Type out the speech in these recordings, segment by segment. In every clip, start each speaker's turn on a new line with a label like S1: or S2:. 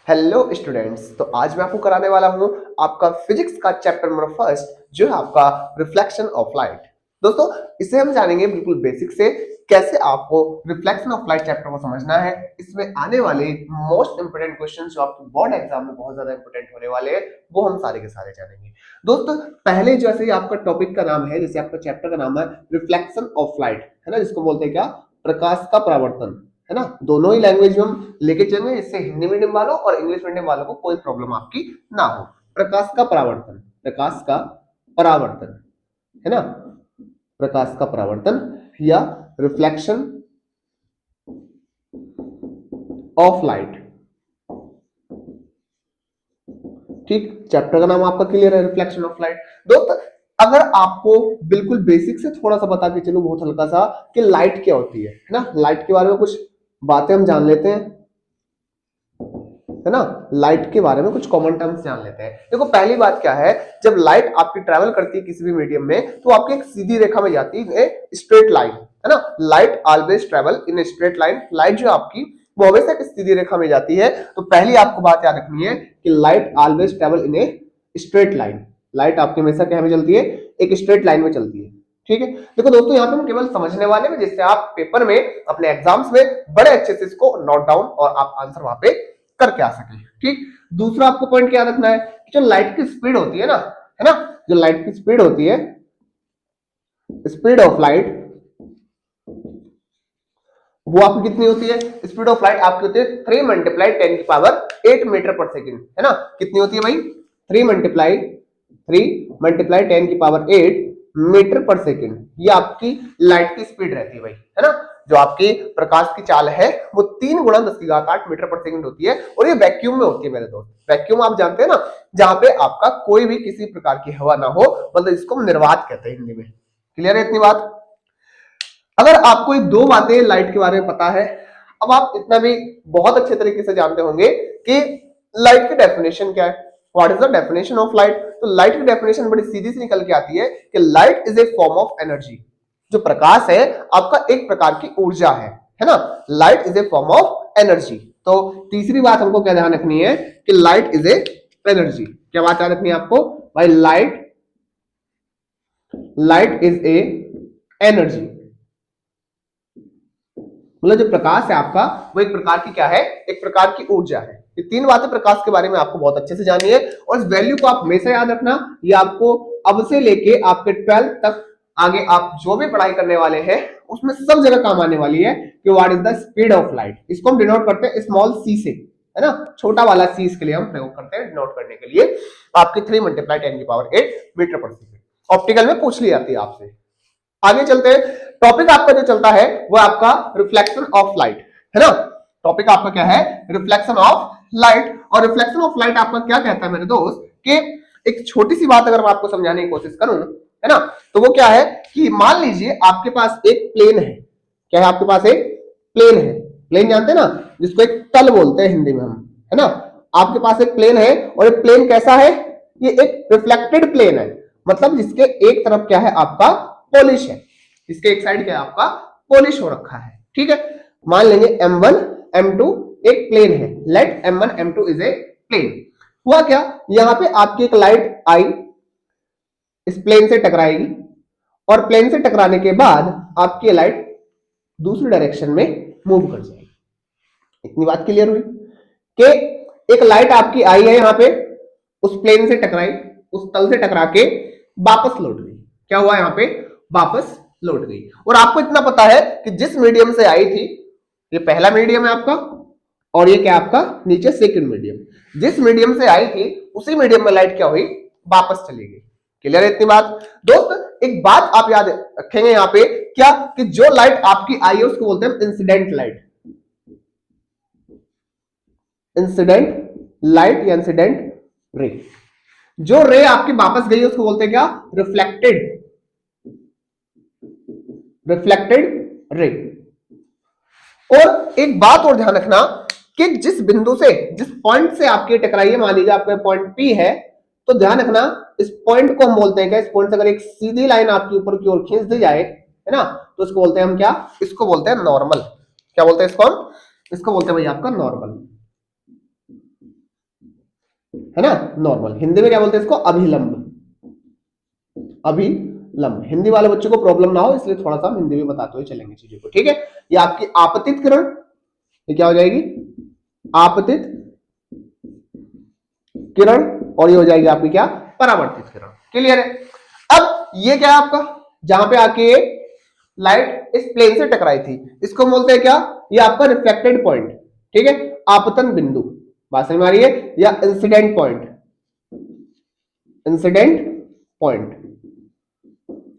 S1: Hello students, तो आज मैं आपको कराने वाला हूं आपका फिजिक्स का चैप्टर नंबर फर्स्ट, जो है आपका रिफ्लेक्शन ऑफ लाइट। दोस्तों, इसे हम जानेंगे बिल्कुल बेसिक से कैसे आपको रिफ्लेक्शन ऑफ लाइट चैप्टर को समझना है। इसमें आने वाले मोस्ट इंपोर्टेंट क्वेश्चन जो आपके बोर्ड एग्जाम में बहुत ज्यादा इंपोर्टेंट होने वाले हैं, वो हम सारे के सारे जानेंगे। दोस्तों, पहले जैसे ही आपका टॉपिक का नाम है, जैसे आपका चैप्टर का नाम है रिफ्लेक्शन ऑफ लाइट, है ना, जिसको बोलते हैं क्या, प्रकाश का परावर्तन, है ना। दोनों ही लैंग्वेज में हम लेके चलेंगे, इससे हिंदी मीडियम वालों और इंग्लिश मीडियम वालों को कोई प्रॉब्लम आपकी ना हो। प्रकाश का परावर्तन, प्रकाश का परावर्तन, है ना, प्रकाश का परावर्तन या रिफ्लेक्शन ऑफ लाइट। ठीक, चैप्टर का नाम आपका क्लियर है, रिफ्लेक्शन ऑफ लाइट। दोस्त, अगर आपको बिल्कुल बेसिक से थोड़ा सा बता के चलो, बहुत हल्का सा, कि लाइट क्या होती है ना, लाइट के बारे में कुछ बातें हम जान लेते हैं, है ना। लाइट के बारे में कुछ कॉमन टर्म्स जान लेते हैं। देखो, पहली बात क्या है, जब लाइट आपकी ट्रैवल करती है किसी भी मीडियम में, तो आपकी एक सीधी रेखा में जाती है, स्ट्रेट लाइन, है ना। Light always travel in straight line. Light जो आपकी वो हमेशा एक सीधी रेखा में जाती है। तो पहली आपको बात याद रखनी है कि light always travel in a straight line. Light आपकी हमेशा क्या में चलती है, एक स्ट्रेट लाइन में चलती है। ठीक है, देखो दोस्तों, यहाँ पे हम केवल समझने वाले में, जिससे आप पेपर में अपने एग्जाम्स में बड़े अच्छे से इसको नोट डाउन और आप आंसर वहां पे करके आ सके। ठीक, दूसरा आपको पॉइंट क्या रखना है कि जो लाइट की स्पीड होती है ना, है ना, जो लाइट की स्पीड होती है, स्पीड ऑफ लाइट, वो आपकी कितनी होती है, स्पीड ऑफ लाइट आपकी होती है 3 मल्टीप्लाई 10 की पावर 8 मीटर पर सेकंड, है ना। कितनी होती है भाई, 3 मल्टीप्लाई 10 की पावर 8 मीटर पर सेकंड। ये आपकी लाइट की स्पीड रहती है भाई, है ना। जो आपकी प्रकाश की चाल है वो 3 गुणा 10 की घात 8 मीटर पर सेकंड होती है, और ये वैक्यूम में होती है मेरे दोस्त। वैक्यूम आप जानते हैं ना, जहां पे आपका कोई भी किसी प्रकार की हवा ना हो, मतलब इसको हम निर्वात कहते हैं हिंदी में। क्लियर है इतनी बात। अगर आपको ये दो बातें लाइट के बारे में पता है, अब आप इतना भी बहुत अच्छे तरीके से जानते होंगे कि लाइट की डेफिनेशन क्या है। What is the definition of light. तो लाइट की डेफिनेशन बड़ी सीधी सी निकल के आती है कि light is a form of energy. जो प्रकाश है आपका एक प्रकार की ऊर्जा है ना। Light is a form of energy. तो तीसरी बात हमको क्या ध्यान रखनी है कि लाइट इज ए एनर्जी। क्या बात ध्यान रखनी है आपको भाई, लाइट इज ए एनर्जी। मतलब जो प्रकाश है आपका, वो एक प्रकार की क्या है, एक प्रकार की ऊर्जा है। ये तीन बातें प्रकाश के बारे में आपको बहुत अच्छे से जानिए, और इस वैल्यू को आप हमेशा याद रखना। ये आपको अब से लेके आपके 12th तक आगे आप जो भी पढ़ाई करने वाले हैं, उसमें सब जगह काम आने वाली है कि what is the speed of light. इसको हम डिनोट करते हैं स्मॉल सी से, है ना, छोटा वाला सी इसके लिए हम प्रयोग करते हैं डिनोट करने के लिए। आपकी 3 मल्टीप्लाई 10 की पावर 8 मीटर पर सेकंड ऑप्टिकल में पूछ ली जाती है आपसे। आगे चलते हैं, टॉपिक आपका जो चलता है वो आपका रिफ्लेक्शन ऑफ लाइट, है ना। टॉपिक आपका क्या है, रिफ्लेक्शन ऑफ लाइट। और रिफ्लेक्शन ऑफ लाइट आपका क्या कहता है मेरे दोस्त, कि एक छोटी सी बात अगर मैं आपको समझाने की कोशिश करूं, है ना, तो वो क्या है कि मान लीजिए आपके पास एक प्लेन है। क्या है आपके पास, एक प्लेन है। प्लेन जानते हैं ना, जिसको एक तल बोलते हैं हिंदी में हम, है ना। आपके पास एक प्लेन है, और एक प्लेन कैसा है, ये एक रिफ्लेक्टेड प्लेन है। मतलब जिसके एक तरफ क्या है आपका, पॉलिश है। इसके एक साइड क्या है आपका, पॉलिश हो रखा है। ठीक है, मान लेंगे M1 M2 एक प्लेन है। Let M1 M2 is a plane. हुआ क्या, यहां पे आपकी एक लाइट आई, इस प्लेन से टकराएगी, और प्लेन से टकराने के बाद आपकी लाइट दूसरी डायरेक्शन में मूव कर जाएगी। इतनी बात क्लियर हुई कि एक लाइट आपकी आई है यहां पे, उस प्लेन से टकराई, उस तल से टकरा के वापस लौट गई। क्या हुआ यहां पे, वापस लौट गई। और आपको इतना पता है कि जिस मीडियम से आई थी, ये पहला मीडियम है आपका, और ये क्या आपका नीचे सेकंड मीडियम। जिस मीडियम से आई थी उसी मीडियम में लाइट क्या हुई, वापस चली गई। क्लियर है इतनी बात। दोस्त, एक बात आप याद रखेंगे यहां पे, क्या कि जो लाइट आपकी आई है उसको बोलते हैं इंसिडेंट लाइट। इंसिडेंट लाइट या इंसिडेंट रे। जो रे आपकी वापस गई है उसको बोलते हैं क्या, रिफ्लेक्टेड, रिफ्लेक्टेड रे। और एक बात और ध्यान रखना कि जिस बिंदु से, जिस पॉइंट से आपकी टकराई है, मान लीजिए आपका पॉइंट P है, तो ध्यान रखना इस पॉइंट को हम बोलते हैं क्या, इस पॉइंट से अगर एक सीधी लाइन आपकी ऊपर की ओर खींच दी जाए, है ना, तो इसको बोलते हैं हम क्या, इसको बोलते हैं नॉर्मल। क्या बोलते हैं इसको हम, इसको बोलते हैं भाई आपका नॉर्मल। है ना, नॉर्मल। हिंदी में क्या बोलते हैं इसको, अभिलंब। अभिलंब, हिंदी वाले बच्चों को प्रॉब्लम ना हो इसलिए थोड़ा सा हिंदी में बताते हुए चलेंगे चीजों को, ठीक है। ये आपकी आपतित किरण, ये क्या हो जाएगी, आपतित किरण, और ये हो जाएगी आपकी क्या, परावर्तित किरण। क्लियर है। अब ये क्या है आपका, जहां पे आके लाइट इस प्लेन से टकराई थी, इसको बोलते हैं क्या, ये आपका रिफ्लेक्टेड पॉइंट, ठीक है, आपतन बिंदु, बात समझ में आ रही है, या इंसिडेंट पॉइंट। इंसिडेंट पॉइंट,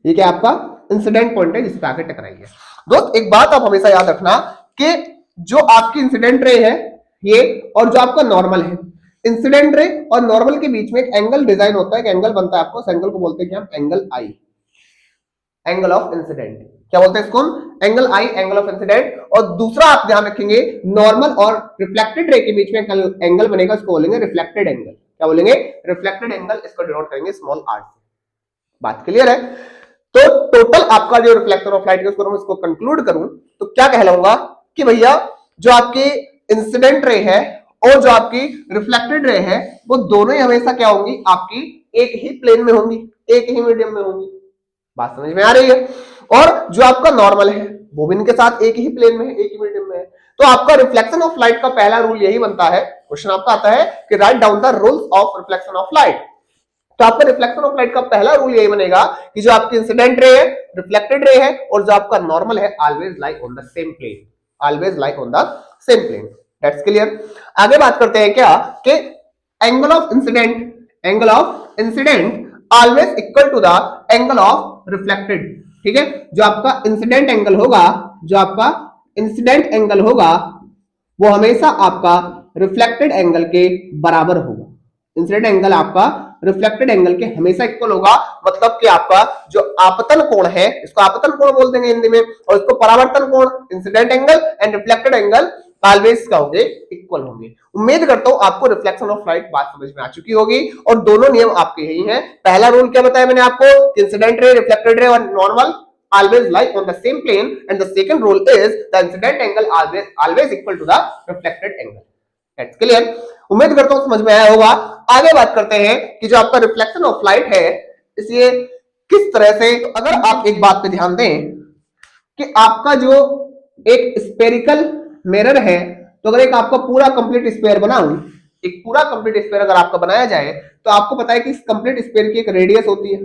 S1: ये क्या आपका इंसिडेंट पॉइंट है जिस पे आके टकराई है। दोस्त एक बात आप हमेशा याद रखना कि जो आपकी इंसिडेंट रे है ये, और जो आपका नॉर्मल है, इंसिडेंट रे और नॉर्मल के बीच में एक एंगल डिजाइन होता है, एक एंगल बनता है, आपको उस एंगल को बोलते हैं कि angle I, angle of incident. क्या बोलते हैं इसको, angle I, angle of incident. और दूसरा आप ध्यान रखेंगे, नॉर्मल और रिफ्लेक्टेड रे के बीच में एंगल बनेगा, इसको बोलेंगे रिफ्लेक्टेड एंगल। क्या बोलेंगे, रिफ्लेक्टेड एंगल, इसको डिनोट करेंगे स्मॉल आर से। बात क्लियर है। तो टोटल आपका जो रिफ्लेक्शन ऑफ लाइट है उसको इसको कंक्लूड करूं तो क्या कहलाऊंगा कि भैया जो आपकी इंसिडेंट रे है और जो आपकी रिफ्लेक्टेड रे है वो दोनों ही हमेशा क्या होंगी, आपकी एक ही प्लेन में होंगी, एक ही मीडियम में होंगी। बात समझ में आ रही है। और जो आपका नॉर्मल है वो भी इनके साथ एक ही प्लेन में है, एक ही मीडियम में है। तो आपका रिफ्लेक्शन ऑफ लाइट का पहला रूल यही बनता है, क्वेश्चन आपका आता है कि write down the rules of reflection of light. तो आपका रिफ्लेक्शन ऑफ लाइट का पहला रूल यही बनेगा कि जो आपकी इंसिडेंट रे है, रिफ्लेक्टेड रे है, और जो आपका नॉर्मल है, always lie on the same plane, always lie on the same plane. That's clear. आगे बात करते हैं क्या कि angle of incident always equal to the angle of reflected, ठीक है। जो आपका इंसिडेंट एंगल होगा, जो आपका इंसिडेंट एंगल होगा वो हमेशा आपका रिफ्लेक्टेड एंगल के बराबर होगा। इंसिडेंट एंगल आपका रिफ्लेक्टेड एंगल के हमेशा इक्वल होगा, मतलब कि आपका जो आपतन कोण है, इसको आपतन कोण बोल देंगे हिंदी में, और इसको परावर्तन कोण, incident angle and reflected angle always क्या होंगे, इक्वल होंगे। उम्मीद करता हूं आपको रिफ्लेक्शन ऑफ लाइट बात समझ में आ चुकी होगी, और दोनों नियम आपके यही हैं। पहला रूल क्या बताया मैंने आपको, इंसिडेंट रे, रिफ्लेक्टेड रे और normal always lie on the same plane, and the second rule is the incident angle always equal to the reflected angle. That's clear. उम्मीद करता हूं समझ में आया होगा। आगे बात करते हैं कि जो आपका रिफ्लेक्शन ऑफ लाइट है इसलिए किस तरह से, तो अगर आप एक बात पे ध्यान दें कि आपका जो एक स्पेरिकल मिरर है, तो अगर एक आपका पूरा कंप्लीट स्फीयर बनाऊं, एक पूरा कंप्लीट स्फीयर अगर आपका बनाया जाए तो आपको पता है कि इस कंप्लीट स्फीयर की एक रेडियस होती है।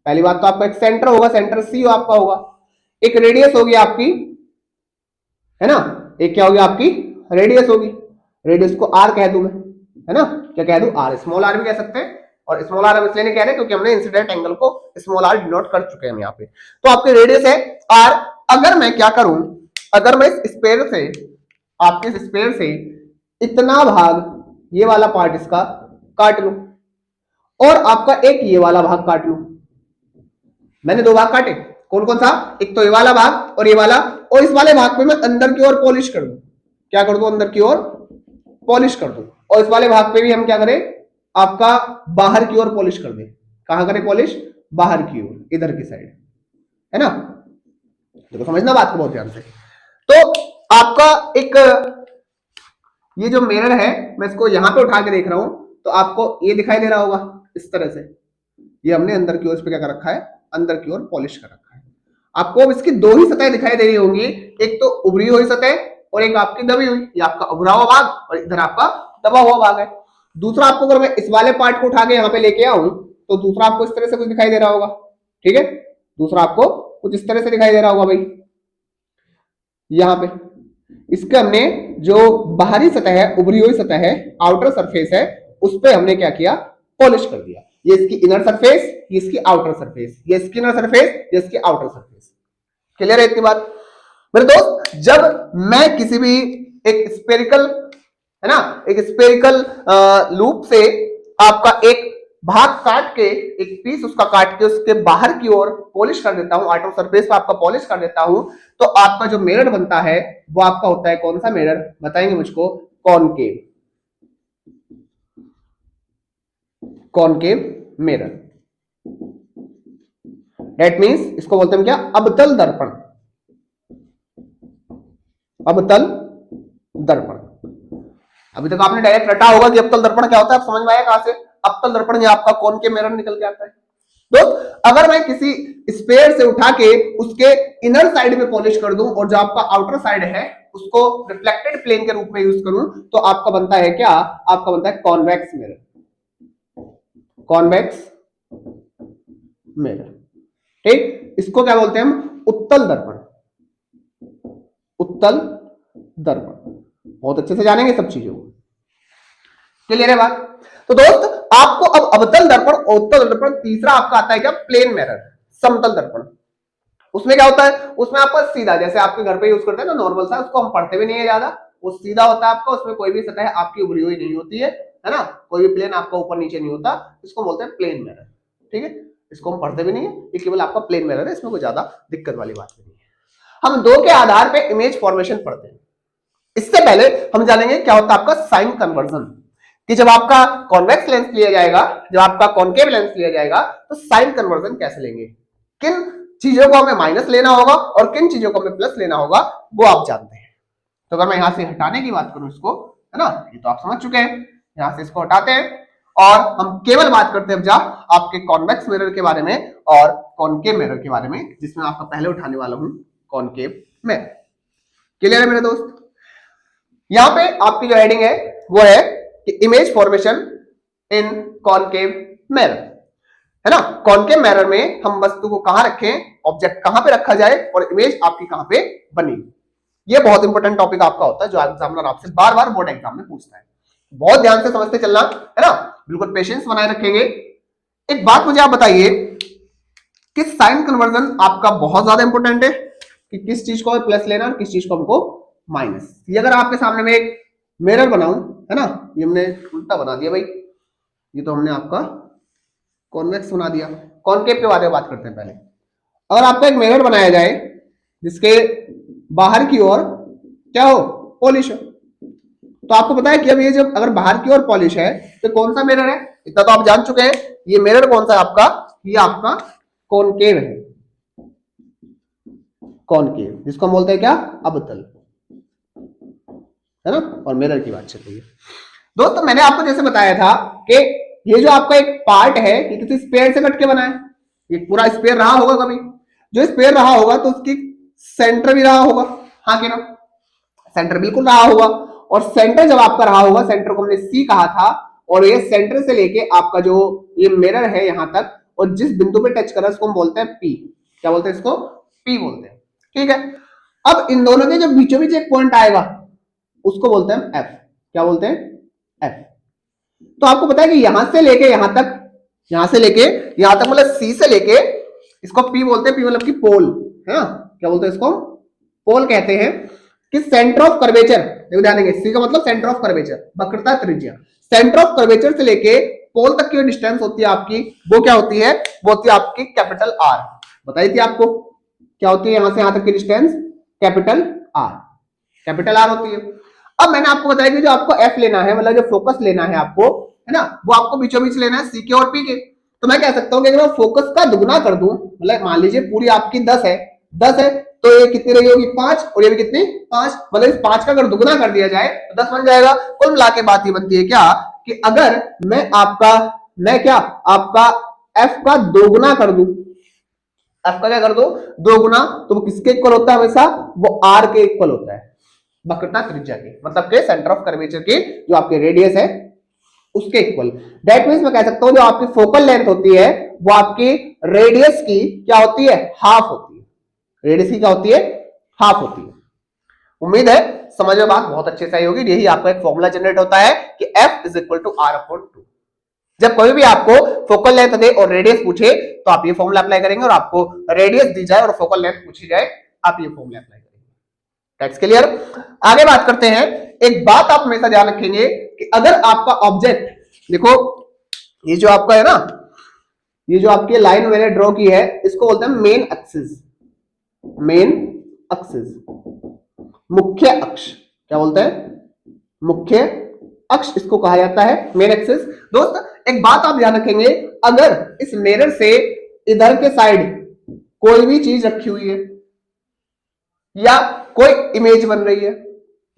S1: पहली बात तो आपका एक सेंटर होगा, सेंटर सी आपका होगा, एक रेडियस होगी आपकी, है ना, एक क्या होगी आपकी रेडियस होगी, रेडियस को आर कह दूं मैं, है ना, क्या कह दूं, आर, स्मॉल आर भी कह सकते हैं, और स्मॉल आर हम इसलिए नहीं कह रहे क्योंकि हमने इंसिडेंट एंगल को स्मॉल आर डिनोट कर चुके हैं यहाँ पे। तो आपकी रेडियस है आर। अगर मैं क्या करूं, अगर मैं इस स्पेयर से, आपके इस स्पेयर से इतना भाग ये वाला पार्ट इसका काट लूं और आपका एक ये वाला भाग काट लूं, मैंने दो भाग काटे, कौन कौन सा, एक तो ये वाला भाग और ये वाला, और इस वाले भाग पे मैं अंदर की ओर पॉलिश कर दूं, क्या कर दूं, अंदर की ओर पॉलिश कर दूं, और इस वाले भाग पे भी हम क्या करें, आपका बाहर की ओर पॉलिश कर दें। कहां करें पॉलिश, बाहर की ओर, इधर की साइड, है ना। देखो समझना बात को बहुत ध्यान से। तो आपका एक ये जो मिरर है, मैं इसको यहां पे उठा के देख रहा हूं तो आपको ये दिखाई दे रहा होगा इस तरह से, ये हमने अंदर की ओर इस पे क्या कर रखा है, अंदर की ओर पॉलिश कर रखा है। आपको अब इसकी दो ही सतह दिखाई दे रही होंगी, एक तो उभरी हुई सतह और एक आपकी दबी हुई, ये आपका उभरा हुआ भाग और इधर आपका दबा हुआ भाग है। दूसरा आपको अगर मैं इस वाले पार्ट को उठा के यहाँ पे लेके आऊं तो दूसरा आपको इस तरह से कुछ दिखाई दे रहा होगा, ठीक है, दूसरा आपको कुछ इस तरह से दिखाई दे रहा होगा भाई, यहां पे इसके हमने जो बाहरी सतह है, उभरी हुई सतह है, आउटर सरफेस है, उस पर हमने क्या किया, पॉलिश कर दिया। ये इसकी इनर सरफेस, ये इसकी आउटर सरफेस, ये इसकी इनर सरफेस, ये इसकी आउटर सरफेस। क्लियर है इतनी बात मेरे दोस्त। जब मैं किसी भी एक स्पेरिकल, है ना, एक स्पेरिकल लूप से आपका एक भाग काट के, एक पीस उसका काट के उसके बाहर की ओर पॉलिश कर देता हूं, आउटर सरफेस पे आपका पॉलिश कर देता हूं, तो आपका जो मिरर बनता है वो आपका होता है कौन सा मिरर, बताएंगे मुझको, concave, concave mirror. That means इसको बोलते हैं क्या, अवतल दर्पण, अवतल दर्पण। अभी तक आपने डायरेक्ट रटा होगा कि अवतल दर्पण क्या होता है, आप समझ में आया कहां से? अवतल दर्पण ये आपका कॉनकेव मिरर निकल के आता है। दोस्त अगर मैं किसी स्फीयर से उठा के उसके इनर साइड में पॉलिश कर दूं और जो आपका आउटर साइड है उसको रिफ्लेक्टेड प्लेन के रूप में यूज करूं तो आपका बनता है क्या? आपका बनता है कॉन्वेक्स मिरर, कॉन्वेक्स मिरर। ठीक, इसको क्या बोलते हैं हम? उत्तल दर्पण, उत्तल दर्पण। बहुत अच्छे से जानेंगे सब चीजों को, क्लियर है बात? तो दोस्त आपको अब अवतल दर्पण, उत्तल दर्पण, तीसरा आपका आता है क्या? प्लेन मिरर, समतल दर्पण। उसमें क्या होता है? उसमें आपका सीधा, जैसे आपके घर पे यूज करते हैं ना नॉर्मल सा, उसको हम पढ़ते भी नहीं है ज्यादा, वो सीधा होता है आपका, उसमें कोई भी सतह आपकी उभरी हुई नहीं होती है ना, कोई भी प्लेन आपका ऊपर नीचे नहीं होता, इसको बोलते हैं प्लेन मिरर। ठीक है, इसको हम पढ़ते भी नहीं है, ये केवल आपका प्लेन मिरर है, इसमें कोई ज्यादा दिक्कत वाली बात नहीं है। हम दो के आधार पे इमेज फॉर्मेशन पढ़ते हैं। इससे पहले हम जानेंगे क्या होता है आपका साइन कन्वर्जन, कि जब आपका कॉन्वेक्स लेंस लिया जाएगा, जब आपका कॉनकेव लेंस लिया जाएगा तो साइन कन्वर्जन कैसे लेंगे, किन चीजों को हमें माइनस लेना होगा और किन चीजों को हमें प्लस लेना होगा, वो आप जानते हैं। तो अगर मैं यहां से हटाने की बात करूं इसको, है ना, ये तो आप समझ चुके हैं, यहां से इसको हटाते हैं और हम केवल बात करते हैं जा आपके कॉन्वेक्स मिरर के बारे में और कॉनकेव मिरर के बारे में, जिसमें आपका पहले उठाने वाला हूं कॉनकेव मिरर। क्लियर है मेरे दोस्त? यहां पे आपकी जो हेडिंग है वो है कि इमेज फॉर्मेशन इन कॉनकेव मिरर, है ना। कॉनकेव मिरर में हम वस्तु को कहां रखें, ऑब्जेक्ट कहां पे रखा जाए और इमेज आपकी कहां पे बनी, ये बहुत इंपॉर्टेंट टॉपिक आपका होता है जो एग्जामिनर आपसे बार बार बोर्ड एग्जाम में पूछता है। बहुत ध्यान से समझते चलना, है ना, बिल्कुल पेशेंस बनाए रखेंगे। एक बात मुझे आप बताइए कि साइन कन्वर्जन आपका बहुत ज्यादा इंपॉर्टेंट है, कि किस चीज को प्लस लेना और किस चीज को हमको माइनस। ये अगर आपके सामने में एक मिरर बनाऊं, है ना, ये हमने उल्टा बना दिया भाई, ये तो हमने आपका कॉन्वेक्स बना दिया। कॉनकेव के बारे में बात करते हैं पहले। अगर आपका एक मिरर बनाया जाए जिसके बाहर की ओर क्या हो, पॉलिश हो, तो आपको पता है कि अब ये जब अगर बाहर की ओर पॉलिश है तो कौन सा मिरर है, इतना तो आप जान चुके हैं। ये मिरर कौन सा है आपका? ये आपका कॉनकेव है, कॉनकेव, जिसको हम बोलते हैं क्या? अवतल, है ना। और मिरर की बात चल रही है दोस्तों। मैंने आपको जैसे बताया था कि ये जो आपका एक पार्ट है कि किसी स्पेयर से कट के बना है, ये पूरा स्पेयर रहा होगा कभी, जो स्पेयर रहा होगा तो उसकी सेंटर भी रहा होगा, हाँ कि ना, सेंटर बिल्कुल रहा होगा। और सेंटर जब आपका रहा होगा, सेंटर को हमने सी कहा था, और ये सेंटर से लेके आपका जो ये मिरर है यहां तक, और जिस बिंदु पे टच कर रहा है उसको हम बोलते हैं पी। क्या बोलते हैं इसको? पी बोलते हैं। ठीक है, अब इन दोनों के जो बीचों बीच एक पॉइंट आएगा उसको बोलते हैं एफ। क्या बोलते हैं? एफ। तो आपको पता है कि यहां से लेके यहां तक, यहां से लेके यहां तक, मतलब सी से लेके, इसको पी बोलते हैं, पी मतलब की पोल, है ना। क्या बोलते हैं इसको? पोल कहते हैं। कि सेंटर ऑफ कर्वेचर, देखो ध्यान देंगे, सी का मतलब सेंटर ऑफ कर्वेचर, वक्रता त्रिज्या। सेंटर ऑफ कर्वेचर से लेके पोल तक की डिस्टेंस होती है आपकी, वो क्या होती है? वो होती है आपकी कैपिटल आर। बताई थी आपको, क्या होती है यहां से यहां तक की distance? Capital R, capital R होती है। अब मैंने आपको बताया कि जो आपको एफ लेना है, मतलब जो फोकस लेना है आपको, है ना, वो आपको बीचों बीच लेना है सी के और पी के। तो मैं कह सकता हूं कि अगर मैं फोकस का दुगना कर दूं, मतलब मान लीजिए पूरी आपकी 10 है, 10 है, तो ये कितनी रही होगी? 5, और ये भी कितनी? 5, मतलब इस 5 का अगर दुगना कर दिया जाए तो 10 बन जाएगा। कुल मिला के बात ये बनती है क्या, कि अगर मैं आपका एफ का दोगुना कर दूं, एफ का क्या कर दो? दोगुना, तो वो किसके इक्वल होता है हमेशा? वो आर के इक्वल होता है, वक्रता त्रिज्या के, मतलब के सेंटर ऑफ कर्वेचर के जो आपके रेडियस है उसके इक्वल। दैट मींस मैं कह सकता हूं जो आपकी फोकल लेंथ होती है वो आपकी रेडियस की क्या होती है? हाफ होती है। रेडियस की क्या होती है? हाफ होती है। उम्मीद है समझ में बात बहुत अच्छे से आई होगी। यही आपका एक फॉर्मूला जनरेट होता है कि F is equal to R upon 2। जब कोई भी आपको फोकल लेंथ दे और रेडियस पूछे तो आप ये फॉर्मूला अप्लाई करेंगे, और आपको रेडियस दी जाए और फोकल लेंथ पूछी जाए, आप ये फॉर्मूला अप्लाई करेंगे। That's clear. आगे बात करते हैं। एक बात आप हमेशा ध्यान रखेंगे कि अगर आपका ऑब्जेक्ट, देखो ये जो आपका है ना, ये जो आपकी लाइन मैंने ड्रॉ की है, इसको बोलते हैं मेन एक्सिस, मेन एक्सिस, मुख्य अक्ष। क्या बोलते हैं? मुख्य अक्ष इसको कहा जाता है, मेन एक्सिस। दोस्त एक बात आप ध्यान रखेंगे, अगर इस मिरर से इधर के साइड कोई भी चीज रखी हुई है, या कोई इमेज बन रही है,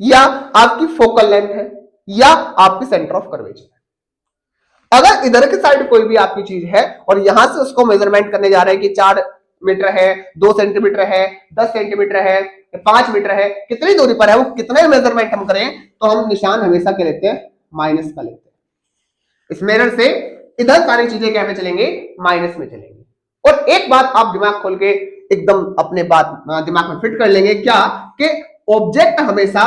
S1: या आपकी फोकल लेंथ है, या आपकी सेंटर ऑफ कर्वेचर। अगर इधर की साइड कोई भी आपकी चीज है और यहां से उसको मेजरमेंट करने जा रहे हैं कि 4 मीटर है, 2 सेंटीमीटर है, 10 सेंटीमीटर है, 5 मीटर है, कितनी दूरी पर है, वो कितने मेजरमेंट हम करें, तो हम निशान हमेशा क्या लेते हैं, माइनस का लेते हैं। इस मिरर से इधर सारी चीजें क्या में चलेंगे, माइनस में चलेंगे। और एक बात आप दिमाग खोल के एकदम अपने बात दिमाग में फिट कर लेंगे, क्या कि ऑब्जेक्ट हमेशा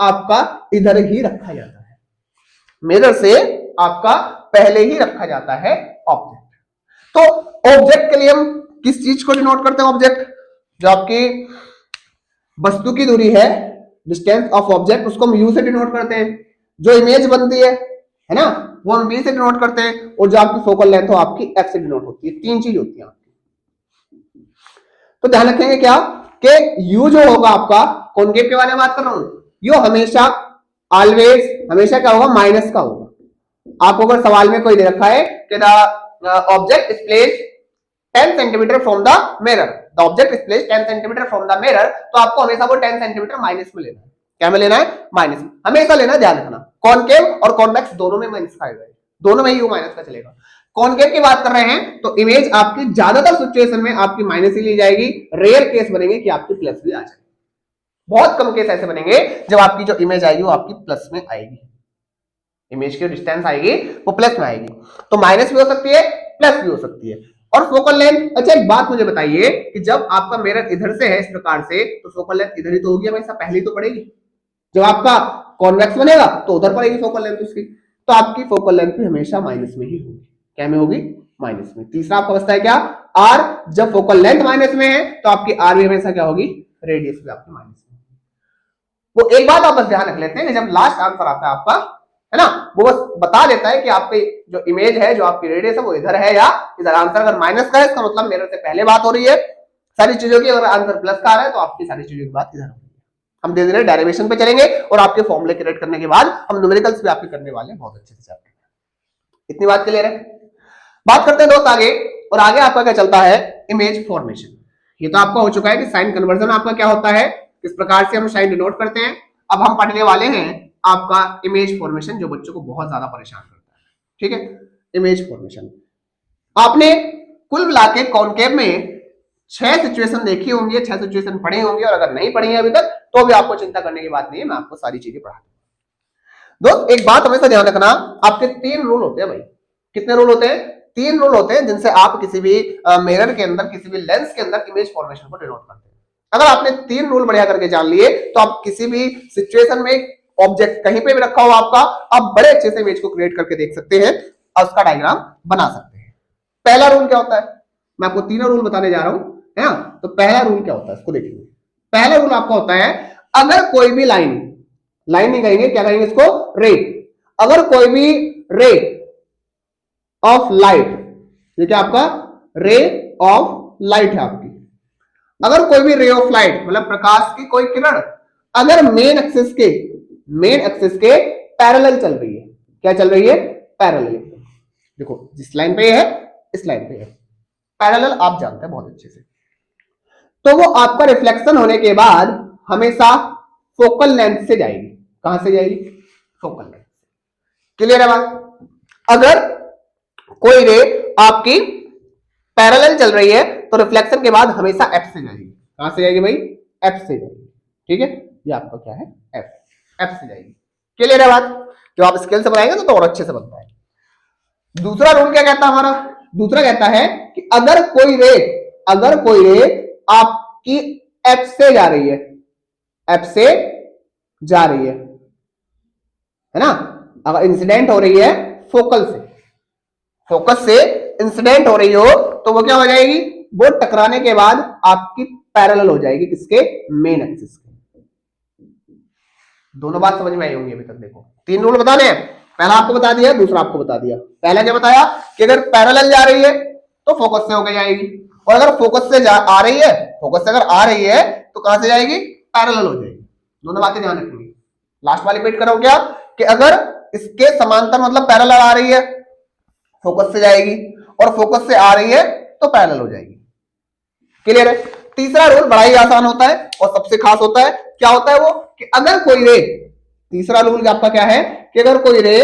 S1: आपका इधर ही रखा जाता है, मिरर से आपका पहले ही रखा जाता है ऑब्जेक्ट। तो ऑब्जेक्ट के लिए हम किस चीज को डिनोट करते हैं, ऑब्जेक्ट जो आपकी वस्तु की दूरी है, डिस्टेंस ऑफ ऑब्जेक्ट, उसको हम यू से डिनोट करते हैं। जो इमेज बनती है ना, वो हम बी से डिनोट करते हैं। और जो आपकी फोकल लेंथ हो आपकी एफ से डिनोट होती है। 3 चीज होती है आपकी। तो ध्यान रखेंगे क्या कि यू जो होगा आपका, कॉनकेव के बारे में बात कर रहा हूं, यू हमेशा ऑलवेज हमेशा क्या होगा, माइनस का होगा। आपको अगर सवाल में कोई दे रखा है कि the object is placed 10 centimetre from the mirror, the object is placed 10 centimetre from the mirror, तो आपको हमेशा वो 10 सेंटीमीटर माइनस में लेना है। क्या में लेना है, माइनस में हमेशा लेना, ध्यान रखना। कॉनकेव और कॉन्वेक्स दोनों में माइनस का आएगा, दोनों में यू माइनस का चलेगा। कॉनकेव की बात कर रहे हैं तो इमेज आपकी ज्यादातर सिचुएशन में आपकी माइनस ही ली जाएगी। रेयर केस बनेंगे कि आपकी प्लस भी आ जाए, बहुत कम केस ऐसे बनेंगे जब आपकी जो इमेज आएगी वो आपकी प्लस में आएगी, इमेज की डिस्टेंस आएगी वो प्लस में आएगी। तो माइनस भी हो सकती है, प्लस भी हो सकती है। और फोकल लेंथ, अच्छा एक बात मुझे बताइए कि जब आपका मिरर इधर से है इस प्रकार से, तो फोकल लेंथ इधर ही तो होगी हमेशा, पहली तो पड़ेगी। जब आपका कॉन्वेक्स बनेगा तो उधर पड़ेगी फोकल लेंथ उसकी, तो आपकी फोकल लेंथ भी हमेशा माइनस में ही होगी। क्या में होगी, माइनस में। तीसरा आपका बचता है क्या, आर। जब फोकल लेंथ माइनस में है तो आपकी आर भी हमेशा क्या होगी, रेडियस भी आपकी माइनस में। वो एक बात आप बस ध्यान रख लेते हैं कि जब लास्ट आंसर आता है आपका, है ना, वो बस बता देता है कि आपकी जो इमेज है, जो आपकी रेडियस है, वो इधर है या इधर। आंसर अगर माइनस का है इसका मतलब मिरर से पहले बात हो रही है सारी चीजों की। अगर आंसर प्लस का आ रहा है तो आपकी सारी चीजों की बात इधर हो रही है। हम धीरे धीरे डेरिवेशन पे चलेंगे और आपके फॉर्मूले क्रिएट करने के बाद हम न्यूमेरिकल्स भी आपके करने वाले हैं बहुत अच्छे से। इतनी बात क्लियर है। बात करते हैं दोस्त आगे, और आगे आपका क्या चलता है, इमेज फॉर्मेशन। ये तो आपका हो चुका है कि साइन कन्वर्जन आपका क्या होता है, किस प्रकार से हम साइन डिनोट करते हैं। अब हम पढ़ने वाले हैं आपका इमेज फॉर्मेशन, जो बच्चों को बहुत ज्यादा परेशान करता है। ठीक है, इमेज फॉर्मेशन आपने कुल मिला के कॉनकेव में 6 सिचुएशन देखी होंगी, 6 सिचुएशन पढ़े होंगे, और अगर नहीं पढ़ी है अभी तक तो भी आपको चिंता करने की बात नहीं है, मैं आपको सारी चीजें पढ़ा दूंगा। दोस्त एक बात हमेशा ध्यान रखना, आपके 3 रूल होते हैं भाई। कितने रूल होते हैं, 3 रूल होते हैं जिनसे आप किसी भी मिरर के अंदर, किसी भी लेंस के अंदर इमेज फॉर्मेशन को डिनोट करते हैं। अगर आपने 3 रूल बढ़िया करके जान लिए तो आप किसी भी सिचुएशन में ऑब्जेक्ट कहीं पे भी रखा हो आपका, आप बड़े अच्छे से इमेज को क्रिएट करके देख सकते हैं और उसका डायग्राम बना सकते हैं। पहला रूल क्या होता है, मैं आपको तीनों रूल बताने जा रहा हूं, है ना। तो पहला रूल क्या होता है इसको देखिए। पहला रूल आपका होता है, अगर कोई भी लाइन नहीं कहेंगे, क्या कहेंगे इसको, रे। अगर कोई भी रे ऑफ लाइट, ये क्या आपका रे ऑफ लाइट है आपकी, अगर कोई भी रे ऑफ लाइट मतलब प्रकाश की कोई किरण अगर मेन एक्सिस के पैरेलल चल रही है, क्या चल रही है, पैरेलल। देखो जिस लाइन पे है इस लाइन पे है, पैरेलल आप जानते हैं बहुत अच्छे से, तो वो आपका रिफ्लेक्शन होने के बाद हमेशा फोकल लेंथ से जाएगी। कहां से जाएगी, फोकल लेंथ। क्लियर है बात। अगर कोई रे आपकी पैरेलल चल रही है तो रिफ्लेक्शन के बाद हमेशा एफ से जाएगी। कहां से जाएगी भाई, एफ से जाएगी। ठीक है, ये आपका क्या है, एफ से जाएगी। क्लियर है बात। जो आप स्केल से बनाएंगे तो और अच्छे से बनता है। दूसरा रूल क्या कहता है हमारा, दूसरा कहता है कि अगर कोई रे आपकी एफ से जा रही है, एफ से जा रही है ना, अगर इंसिडेंट हो रही है फोकस से इंसिडेंट हो रही हो तो वो क्या हो जाएगी, वो टकराने के बाद आपकी पैरेलल हो जाएगी किसके, मेन एक्सिस के। दोनों बात समझ में आई होंगी अभी तक। देखो 3 रूल बताने हैं, पहला आपको बता दिया, दूसरा आपको बता दिया। पहला क्या बताया कि अगर पैरेलल जा रही है तो फोकस से होकर जाएगी, और अगर फोकस से आ रही है, फोकस से अगर आ रही है तो कहां से जाएगी, पैरेलल हो जाएगी। दोनों बातें ध्यान रखेंगे। लास्ट वाली रिपीट करो क्या, कि अगर इसके समांतर मतलब पैरेलल आ रही है फोकस से जाएगी, और फोकस से आ रही है तो पैरेलल हो जाएगी। क्लियर है। तीसरा रूल बड़ा ही आसान होता है और सबसे खास होता है। क्या होता है वो, कि अगर कोई रे तीसरा रूल आपका क्या है कि अगर कोई रे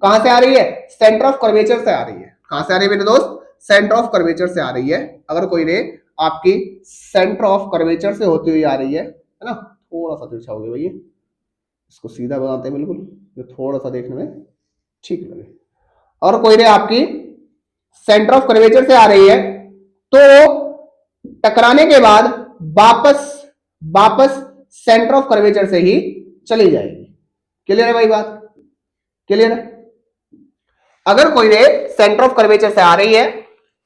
S1: कहां से आ रही है, सेंटर ऑफ कर्वेचर से आ रही है। कहां से आ रही है मेरे दोस्त, सेंटर ऑफ कर्वेचर से आ रही है। अगर कोई रे आपकी सेंटर ऑफ कर्वेचर से होती हुई आ रही है ना, थोड़ा सा तिरछा हो गया भैया, इसको सीधा बनाते हैं बिल्कुल, जो थोड़ा सा देखने में ठीक लगे। और कोई रे आपकी सेंटर ऑफ कर्वेचर से आ रही है तो टकराने के बाद वापस वापस सेंटर ऑफ कर्वेचर से ही चली जाएगी। क्लियर है भाई बात, क्लियर है। अगर कोई रे सेंटर ऑफ कर्वेचर से आ रही है,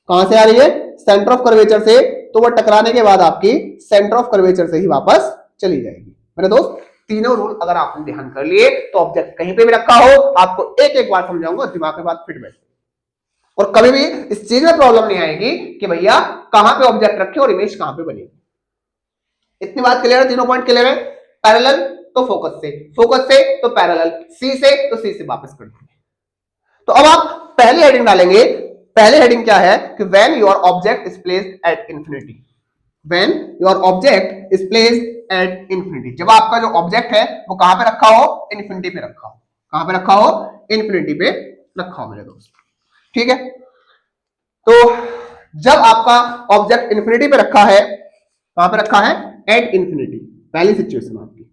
S1: कहां से आ रही है, सेंटर ऑफ कर्वेचर से, तो वह टकराने के बाद आपकी सेंटर ऑफ कर्वेचर से ही वापस चली जाएगी। मेरे दोस्त तीनों रूल अगर आपने ध्यान कर लिए तो ऑब्जेक्ट कहीं पे भी रखा हो आपको एक एक बार समझाऊंगा, दिमाग में बात फिट बैठे और कभी भी इस चीज में प्रॉब्लम नहीं आएगी कि भैया कहां पे ऑब्जेक्ट रखे और इमेज कहां पे बनेगी। इतनी बात क्लियर है, तीनों पॉइंट क्लियर है। पैरेलल तो फोकस से, फोकस से तो पैरेलल, सी से तो सी से वापस कर देंगे। तो अब आप पहली हेडिंग डालेंगे। पहली हेडिंग क्या है कि when your object is placed at infinity, when your object is placed at infinity, जब आपका जो ऑब्जेक्ट है वो कहां पे रखा हो, इंफिनिटी पे रखा हो। कहां पे रखा हो, इंफिनिटी पे रखा हो मेरे दोस्त, ठीक है। तो जब आपका ऑब्जेक्ट इंफिनिटी पे रखा है, कहां पे रखा है, एट इंफिनिटी, पहली सिचुएशन आपकी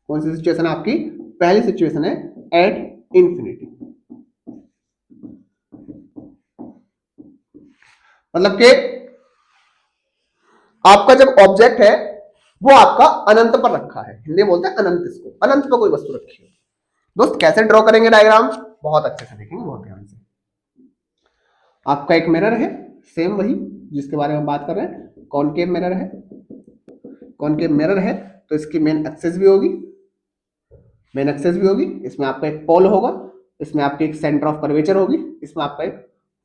S1: कौन सी सिचुएशन है, आपकी पहली सिचुएशन है एट इंफिनिटी। मतलब कि आपका जब ऑब्जेक्ट है वो आपका अनंत पर रखा है, हिंदी बोलते हैं अनंत, इसको अनंत पर कोई वस्तु रखी है। दोस्त कैसे ड्रॉ करेंगे डायग्राम, बहुत अच्छे से देखेंगे, बहुत ध्यान से। आपका एक मिरर है, सेम वही जिसके बारे में बात कर रहे हैं, कॉनकेव मिरर है। कॉनकेव मिरर है तो इसकी मेन एक्सिस भी होगी, मेन एक्सिस भी होगी, इसमें आपका एक पोल होगा, इसमें आपकी एक सेंटर ऑफ कर्वेचर होगी, इसमें आपका एक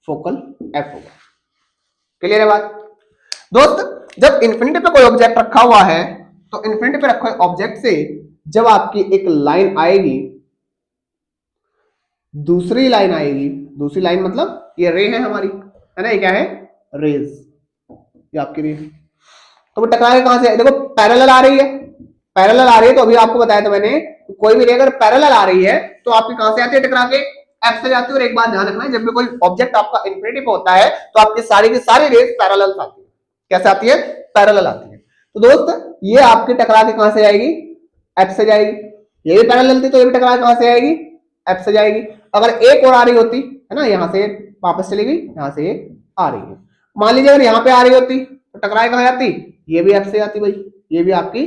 S1: फोकल एफ होगा। क्लियर है बात। दोस्त जब इंफिनिटी पे कोई ऑब्जेक्ट रखा हुआ है तो इंफिनिटी पे रखे ऑब्जेक्ट से जब आपकी एक लाइन आएगी, दूसरी लाइन आएगी, दूसरी लाइन मतलब ये रे है हमारी, है ना, ये क्या है, रेज, ये आपकी रे है। तो वो टकरा के कहां से, देखो पैरेलल आ रही है, पैरेलल आ रही है, तो अभी आपको बताया था मैंने, कोई भी रे अगर पैरेलल आ रही है तो आपकी कहां से आती है, टकरा के एफ से जाती है। और एक बात ध्यान रखना है, जब भी कोई ऑब्जेक्ट आपका इंफिनिटी पे होता है तो आपकी सारी की सारी रेज पैरेलल आती है। कैसे आती है, पैरेलल आती है। तो दोस्त ये आपकी टकरा के कहां से जाएगी, एफ से जाएगी। ये भी पैरेलल थी तो ये भी टकरा के कहां से आएगी, एफ से जाएगी। अगर एक और आ रही होती है ना, यहां से वापस चली गई, यहां से आ रही है, मान लीजिए अगर यहां पे आ रही होती तो टकराए कहां जाती, ये भी एफ से आती भाई, ये भी आपकी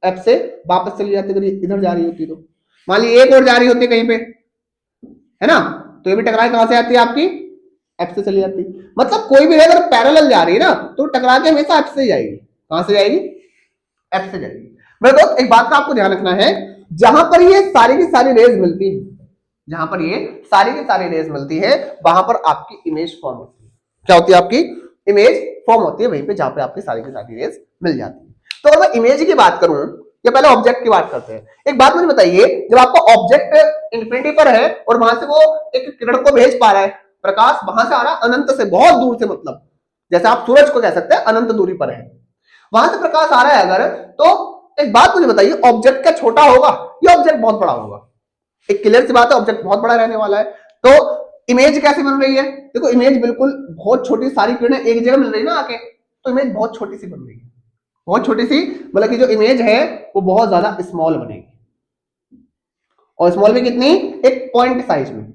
S1: एफ से वापस चली जाती, अगर इधर जा रही होती तो। मान लीजिए एक और जा रही होती कहीं पे, है ना, तो ये भी टकराए कहां से आती है, आपकी एफ से चली जाती। मतलब कोई भी अगर पैरेलल जा रही है ना तो टकरा के हमेशा एफ से जाएगी। कहां से जाएगी, एफ से जाएगी। मेरे दोस्त एक बात का आपको ध्यान रखना है, जहां पर ये सारी की सारी रेज मिलती है, जहां पर ये सारी की सारी रेज मिलती है वहां पर आपकी इमेज फॉर्म होती है। क्या होती है, आपकी इमेज फॉर्म होती है वहीं पे जहां पे आपकी सारी की सारी रेज मिल जाती है। तो अगर मैं इमेज की बात करूं या पहले ऑब्जेक्ट की बात करते हैं। एक बात मुझे बताइए, जब आपका ऑब्जेक्ट इंफिनिटी पर है और वहां से वो एक किरण को भेज पा रहा है, प्रकाश वहां से आ रहा है अनंत से, बहुत दूर से, मतलब जैसे आप सूरज को कह सकते हैं अनंत दूरी पर है, वहां से प्रकाश आ रहा है अगर, तो एक बात मुझे बताइए, ऑब्जेक्ट क्या छोटा होगा या ऑब्जेक्ट बहुत बड़ा होगा। एक क्लियर सी बात है, ऑब्जेक्ट बहुत बड़ा रहने वाला है। तो इमेज कैसे बन रही है, देखो इमेज बिल्कुल बहुत छोटी, सारी किरणें एक जगह मिल रही है ना आके, तो इमेज बहुत छोटी सी बन रही है, बहुत छोटी सी, मतलब कि जो इमेज है वो बहुत ज्यादा स्मॉल बनेगी। और स्मॉल में कितनी, एक पॉइंट साइज में,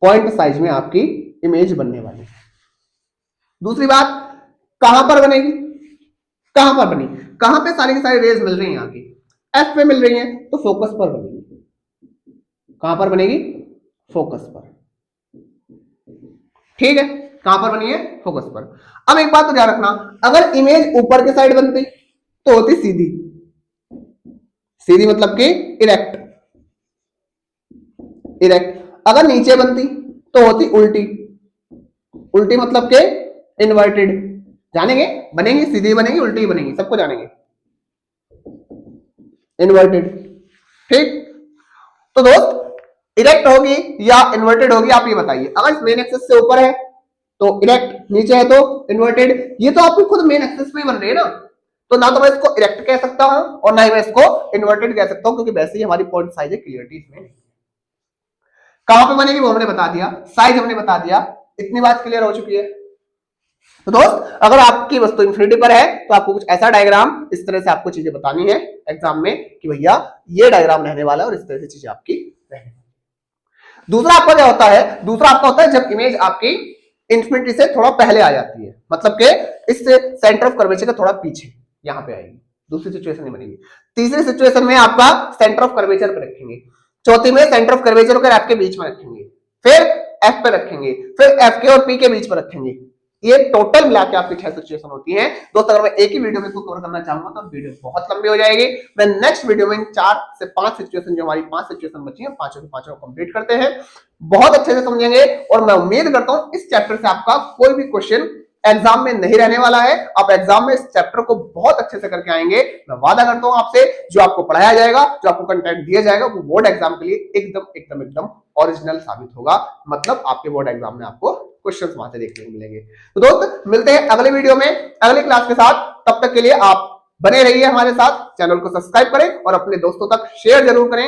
S1: पॉइंट साइज में आपकी इमेज बनने वाली है। दूसरी बात, कहां पर बनेगी, कहां पर बनी, कहां पे सारी की सारी रेज मिल रही हैं आके, एफ पे मिल रही हैं तो फोकस पर बनेगी। कहां पर बनेगी, फोकस पर, ठीक है, कहां पर बनी है, फोकस पर। अब एक बात तो ध्यान रखना, अगर इमेज ऊपर के साइड बनती तो होती सीधी, सीधी मतलब कि इरेक्ट, इरेक्ट। अगर नीचे बनती तो होती उल्टी, उल्टी मतलब के इन्वर्टेड। जानेंगे, बनेंगी सीधी बनेगी उल्टी बनेगी, सबको जानेंगे, इन्वर्टेड, ठीक। तो दोस्त इरेक्ट होगी या इन्वर्टेड होगी, आप ये बताइए। अगर मेन एक्सिस से ऊपर है तो इरेक्ट, नीचे है तो इन्वर्टेड। ये तो आपकी खुद मेन एक्सिस में बन रही है ना, तो ना तो मैं इसको इरेक्ट कह सकता हूं और ना ही मैं इसको इन्वर्टेड कह सकता हूं, क्योंकि वैसे ही हमारी पॉइंट साइज है, क्लियरिटी इसमें नहीं। कहां पे बनेगी वो हमने बता दिया, साइज हमने बता दिया, इतनी बात क्लियर हो चुकी है। तो दोस्त अगर आपकी वस्तु इंफिनिटी पर है तो आपको कुछ ऐसा डायग्राम इस तरह से आपको चीजें बतानी है एग्जाम में कि भैया ये डायग्राम रहने वाला है और इस तरह से चीजें आपकी रहने। दूसरा आपका क्या होता है, दूसरा आपका होता है जब इमेज आपकी इंफिनिटी से थोड़ा पहले आ जाती है, मतलब कि इससे सेंटर ऑफ कर्वेचर का थोड़ा पीछे यहां पे आएगी, दूसरी सिचुएशन नहीं बनेगी। तीसरी सिचुएशन में आपका सेंटर ऑफ कर्वेचर पर रखेंगे, चौथी में सेंटर ऑफ कर्वेचर को एफ के बीच में रखेंगे, फिर एफ पे रखेंगे, फिर एफ के और पी के बीच में रखेंगे। ये टोटल मिला के आपकी 6 सिचुएशन होती है दोस्त। अगर मैं एक ही वीडियो में इसको कवर करना चाहूंगा तो वीडियो बहुत लंबी हो जाएगी। मैं नेक्स्ट वीडियो में 4 से 5 सिचुएशन, जो हमारी 5 सिचुएशन बची हैं, पांचों के पांचों को कंप्लीट करते हैं, बहुत अच्छे से समझेंगे। और मैं उम्मीद करता हूं इस चैप्टर से आपका कोई भी क्वेश्चन एग्जाम में नहीं रहने वाला है। आप एग्जाम में इस चैप्टर को बहुत अच्छे से करके आएंगे, मैं वादा करता हूं आपसे। जो आपको पढ़ाया जाएगा, जो आपको कंटेंट दिया जाएगा, वो बोर्ड एग्जाम के लिए एकदम एकदम एकदम ओरिजिनल साबित होगा। मतलब आपके बोर्ड एग्जाम में आपको क्वेश्चंस वहां से देखने को मिलेंगे। तो दोस्त मिलते हैं अगले वीडियो में अगले क्लास के साथ। तब तक के लिए आप बने रहिए हमारे साथ, चैनल को सब्सक्राइब करें और अपने दोस्तों तक शेयर जरूर करें।